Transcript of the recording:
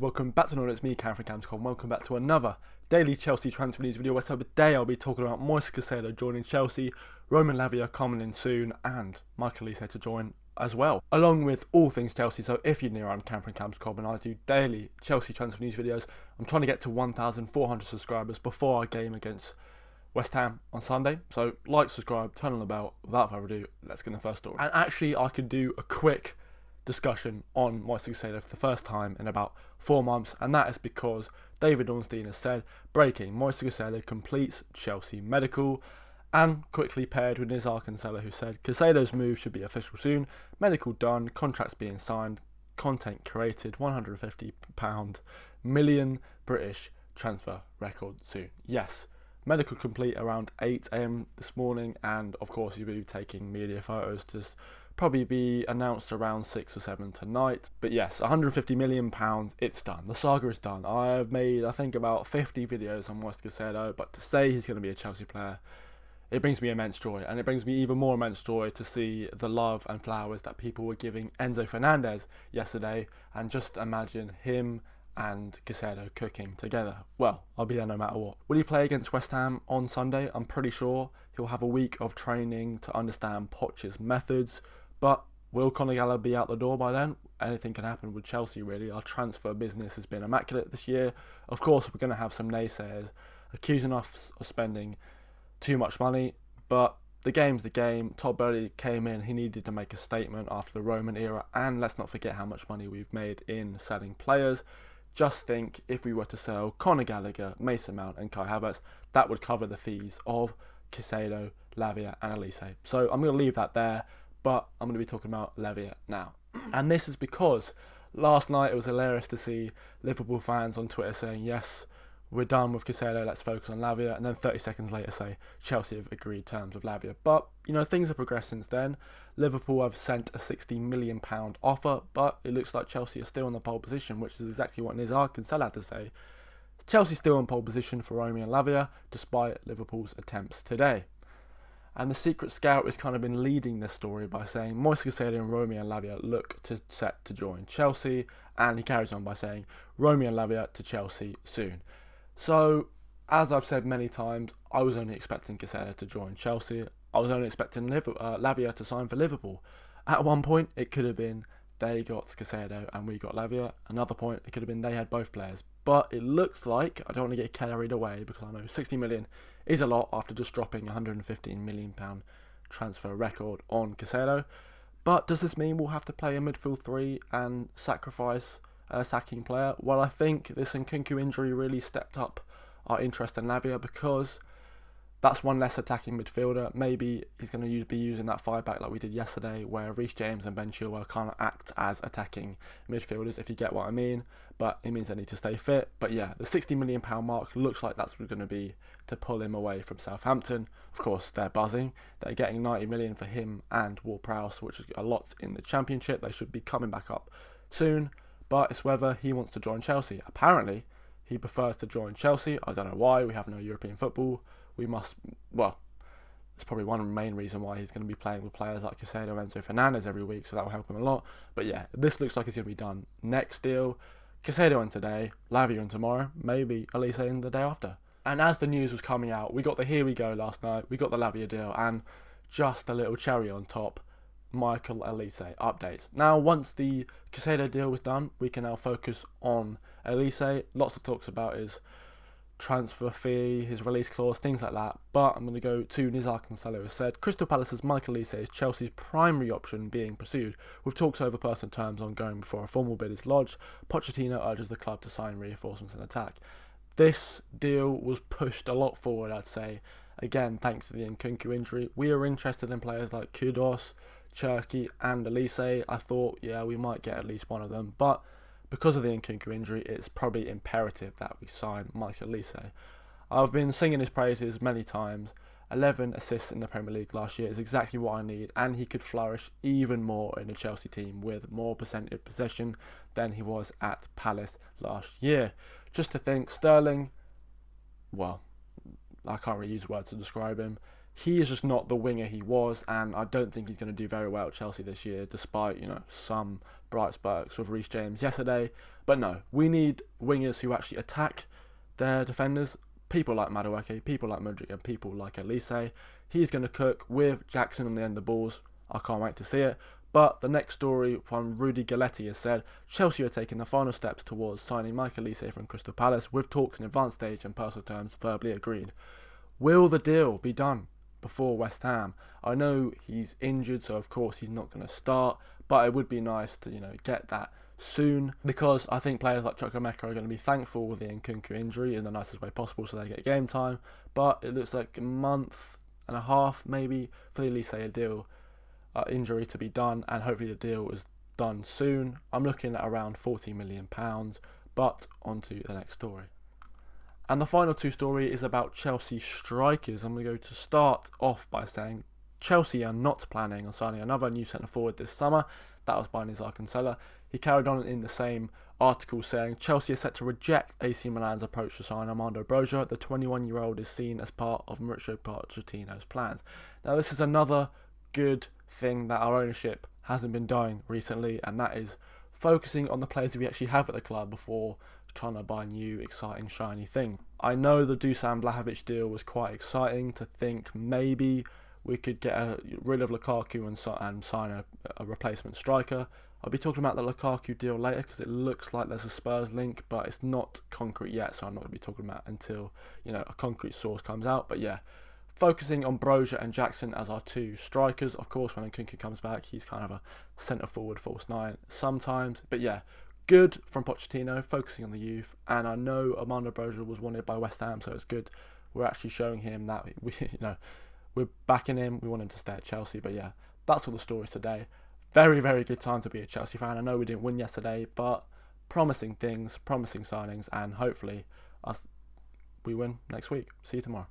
welcome back to It's me, Cam from Camscom. Welcome back to another daily Chelsea transfer news video. So today I'll be talking about Moise Caicedo joining Chelsea, Roman Lavia coming in soon, and Michael Olise to join as well, along with all things Chelsea. So if you're new, I'm Cam from Camscom and I do daily Chelsea transfer news videos. I'm trying to get to 1,400 subscribers before our game against West Ham on Sunday. So like, subscribe, turn on the bell. Without further ado, let's get in the first story. And actually I could do a quick discussion on Moise Caicedo for the first time in about 4 months, and that is because David Ornstein has said, breaking, Moise Caicedo completes Chelsea medical, and quickly paired with Nizar Cancelo, who said Caicedo's move should be official soon, medical done, contracts being signed, content created, £150 million British transfer record soon. Yes, medical complete around 8 AM this morning, and of course you'll be taking media photos to probably be announced around 6 or 7 tonight. But yes, £150 million, it's done. The saga is done. I've made, I think, about 50 videos on Moise Caicedo, but to say he's going to be a Chelsea player, it brings me immense joy. And it brings me even more immense joy to see the love and flowers that people were giving Enzo Fernandez yesterday. And just imagine him and Caicedo cooking together. Well, I'll be there no matter what. Will he play against West Ham on Sunday? I'm pretty sure he'll have a week of training to understand Poch's methods. But will Conor Gallagher be out the door by then? Anything can happen with Chelsea, really. Our transfer business has been immaculate this year. Of course, we're going to have some naysayers accusing us of spending too much money, but the game's the game. Todd Boehly came in, he needed to make a statement after the Roman era, and let's not forget how much money we've made in selling players. Just think, if we were to sell Conor Gallagher, Mason Mount and Kai Havertz, that would cover the fees of Caicedo, Lavia and Olise. So I'm going to leave that there. But I'm going to be talking about Lavia now. And this is because last night it was hilarious to see Liverpool fans on Twitter saying, yes, we're done with Caicedo, let's focus on Lavia. And then 30 seconds later say, Chelsea have agreed terms with Lavia. But, you know, things have progressed since then. Liverpool have sent a £60 million offer, but it looks like Chelsea are still in the pole position, which is exactly what Nizar Cancelo had to say. Chelsea's still in pole position for Romeo Lavia, despite Liverpool's attempts today. And the secret scout has kind of been leading this story by saying Moise Caicedo and Romeo Lavia look set to join Chelsea, and he carries on by saying Romeo Lavia to Chelsea soon. So, as I've said many times, I was only expecting Caicedo to join Chelsea. I was only expecting Lavia to sign for Liverpool. At one point, it could have been they got Caicedo and we got Lavia. Another point, it could have been they had both players. But it looks like, I don't want to get carried away because I know 60 million is a lot after just dropping £115 million transfer record on Caicedo. But does this mean we'll have to play a midfield three and sacrifice an attacking player? Well, I think this Nkunku injury really stepped up our interest in Lavia because that's one less attacking midfielder. Maybe he's going to be using that 5-back like we did yesterday, where Reece James and Ben Chilwell kind of act as attacking midfielders, if you get what I mean. But it means they need to stay fit. But yeah, the £60 million mark looks like that's going to be to pull him away from Southampton. Of course, they're buzzing. They're getting 90 million for him and Ward-Prowse, which is a lot in the Championship. They should be coming back up soon. But it's whether he wants to join Chelsea. Apparently, he prefers to join Chelsea. I don't know why. We have no European football. We must, well, it's probably one main reason why he's going to be playing with players like Caicedo, Enzo Fernandez every week, so that will help him a lot. But yeah, this looks like it's going to be done next deal. Caicedo in today, Lavia in tomorrow, maybe Olise in the day after. And as the news was coming out, we got the here we go last night, we got the Lavia deal, and just a little cherry on top, Michael Olise update. Now, once the Caicedo deal was done, we can now focus on Olise. Lots of talks about his transfer fee, his release clause, things like that. But I'm going to go to Nizar Cancelo, who said Crystal Palace's Michael Olise is Chelsea's primary option being pursued, with talks over personal terms ongoing before a formal bid is lodged. Pochettino urges the club to sign reinforcements and attack. This deal was pushed a lot forward, I'd say. Again, thanks to the Nkunku injury. We are interested in players like Kudos, Cherki and Olise. I thought, yeah, we might get at least one of them, but because of the Nkunku injury, it's probably imperative that we sign Michael Olise. I've been singing his praises many times. 11 assists in the Premier League last year is exactly what I need, and he could flourish even more in a Chelsea team with more percentage possession than he was at Palace last year. Just to think, Sterling, well, I can't really use words to describe him. he is just not the winger he was, and I don't think he's going to do very well at Chelsea this year, despite, some bright sparks with Reece James yesterday. But no, we need wingers who actually attack their defenders. People like Madueke, people like Mudryk, and people like Olise. He's going to cook with Jackson on the end of the balls. I can't wait to see it. But the next story from Rudy Galletti has said, Chelsea are taking the final steps towards signing Mike Olise from Crystal Palace, with talks in advanced stage and personal terms verbally agreed. Will the deal be done before West Ham? I know he's injured, so of course he's not going to start, but it would be nice to, get that soon, because I think players like Chukwuemeka are going to be thankful with the Nkunku injury in the nicest way possible so they get game time. But it looks like a month and a half maybe for the Olise deal injury to be done, and hopefully the deal is done soon. I'm looking at around £40 million, but on to the next story. And the final two story is about Chelsea strikers. I'm going to go to start off by saying Chelsea are not planning on signing another new centre forward this summer. That was by Nizar Kinsella. He carried on in the same article saying Chelsea is set to reject AC Milan's approach to sign Armando Broja. The 21-year-old is seen as part of Mauricio Pochettino's plans. Now, this is another good thing that our ownership hasn't been doing recently, and that is focusing on the players we actually have at the club before trying to buy new, exciting, shiny thing. I know the Dusan Vlahovic deal was quite exciting to think maybe we could get rid of Lukaku and sign a replacement striker. I'll be talking about the Lukaku deal later because it looks like there's a Spurs link, but it's not concrete yet, so I'm not going to be talking about it until a concrete source comes out. But yeah, focusing on Broja and Jackson as our two strikers. Of course, when Nkunku comes back, he's kind of a centre forward, false nine sometimes. But yeah, good from Pochettino, focusing on the youth. And I know Armando Broja was wanted by West Ham, so it's good. We're actually showing him that we're backing him. We want him to stay at Chelsea. But yeah, that's all the stories today. Very, very good time to be a Chelsea fan. I know we didn't win yesterday, but promising things, promising signings, and hopefully we win next week. See you tomorrow.